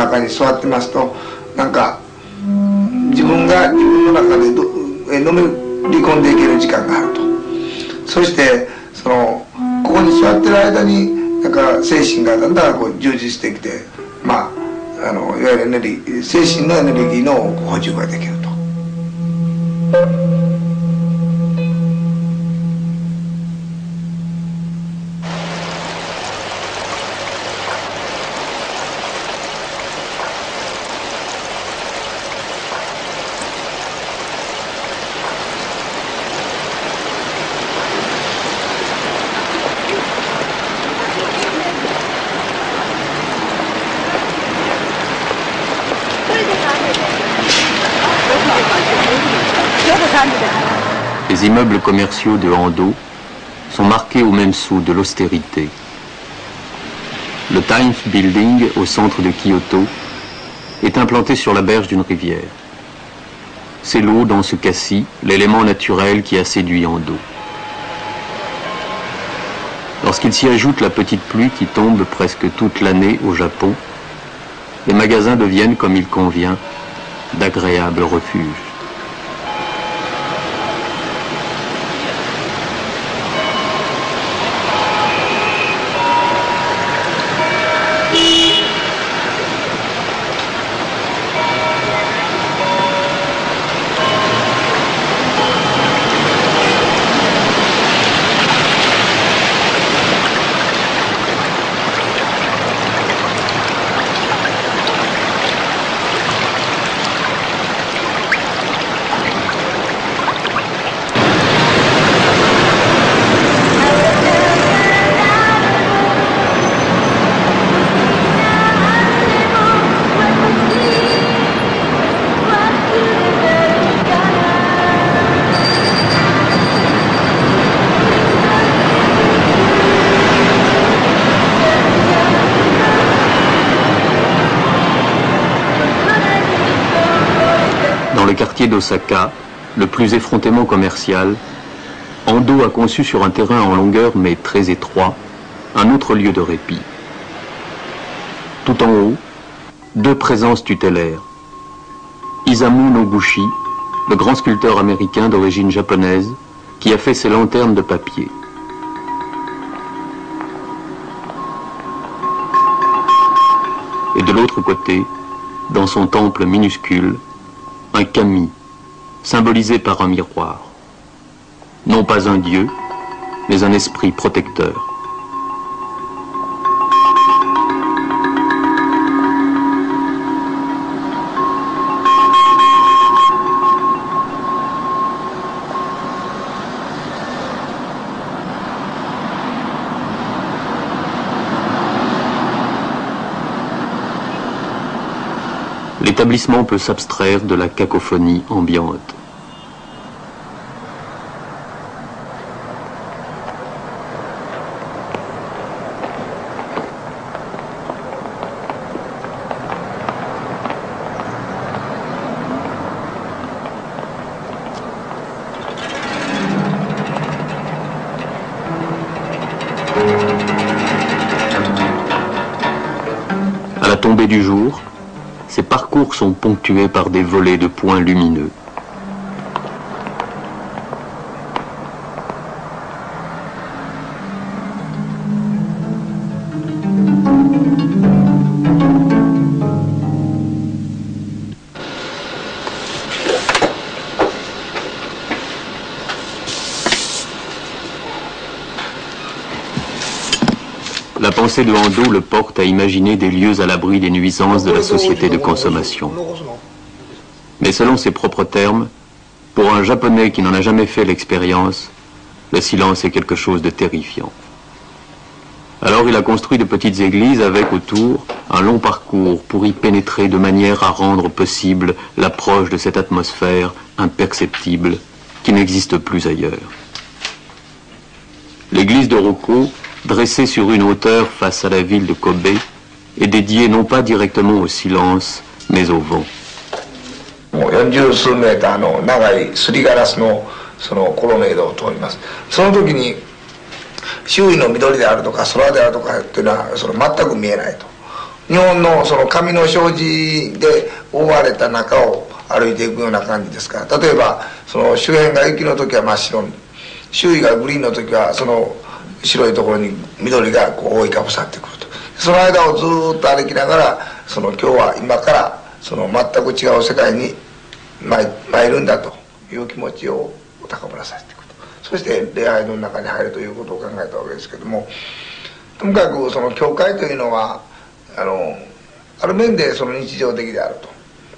中に座ってますと、なんか自分が自分の中でのめり込んでいける時間があると。そしてここに座ってる間になんか精神がだんだんこう充実してきて、まあいわゆる精神のエネルギーの補充ができると。Les immeubles commerciaux de Ando sont marqués au même sceau de l'austérité. Le Times Building, au centre de Kyoto, est implanté sur la berge d'une rivière. C'est l'eau dans ce cas-ci, l'élément naturel qui a séduit Ando. Lorsqu'il s'y ajoute la petite pluie qui tombe presque toute l'année au Japon, les magasins deviennent, comme il convient, d'agréables refuges. Dans le quartier d'Osaka, le plus effrontément commercial, Ando a conçu sur un terrain en longueur mais très étroit, un autre lieu de répit. Tout en haut, deux présences tutélaires. Isamu Noguchi, le grand sculpteur américain d'origine japonaise, qui a fait ses lanternes de papier. Et de l'autre côté, dans son temple minuscule, un kami, symbolisé par un miroir. Non pas un dieu, mais un esprit protecteur. L'établissement peut s'abstraire de la cacophonie ambiante. À la tombée du jour, ces parcours sont ponctués par des volées de points lumineux. La pensée de Ando le porte à imaginer des lieux à l'abri des nuisances de la société de consommation. Mais selon ses propres termes, pour un Japonais qui n'en a jamais fait l'expérience, le silence est quelque chose de terrifiant. Alors il a construit de petites églises avec autour un long parcours pour y pénétrer de manière à rendre possible l'approche de cette atmosphère imperceptible qui n'existe plus ailleurs. L'église de Roko, dressée sur une hauteur face à la ville de Kobe, est dédiée non pas directement au silence, mais au vent. 40数メーターの長いすりガラスのそのコロネードを通ります。その時に周囲の緑であるとか空であるとかっていうのは全く見えないと。日本のその紙の障子で覆われた中を歩いていくような感じですから、例えばその周辺が雪の時は真っ白に、周囲がグリーンの時はその白いところに緑がこう覆いかぶさってくると。その間をずーっと歩きながら、その今日は今からその全く違う世界に参るんだという気持ちを高ぶらさせていくと。そして礼拝の中に入るということを考えたわけですけども、ともかくその教会というのはある面でその日常的であると。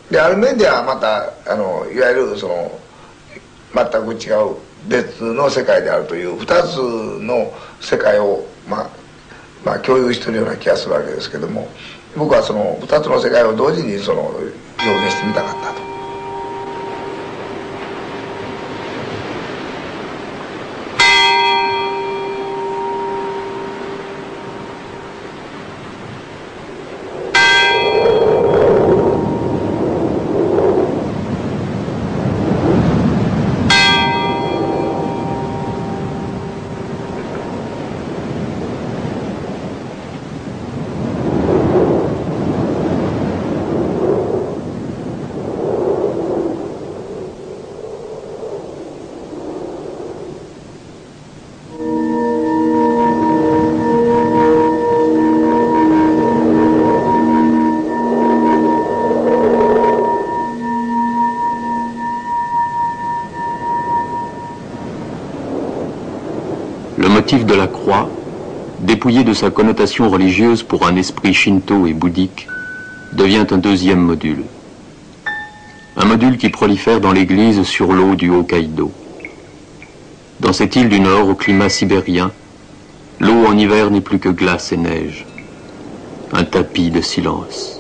である面ではまたいわゆるその全く違う別の世界であるという2つの世界を共有しているような気がするわけですけども、僕はその2つの世界を同時にその表現してみたかったと。Le motif de la croix, dépouillé de sa connotation religieuse pour un esprit shinto et bouddhique, devient un deuxième module. Un module qui prolifère dans l'église sur l'eau du Hokkaido. Dans cette île du Nord au climat sibérien, l'eau en hiver n'est plus que glace et neige. Un tapis de silence.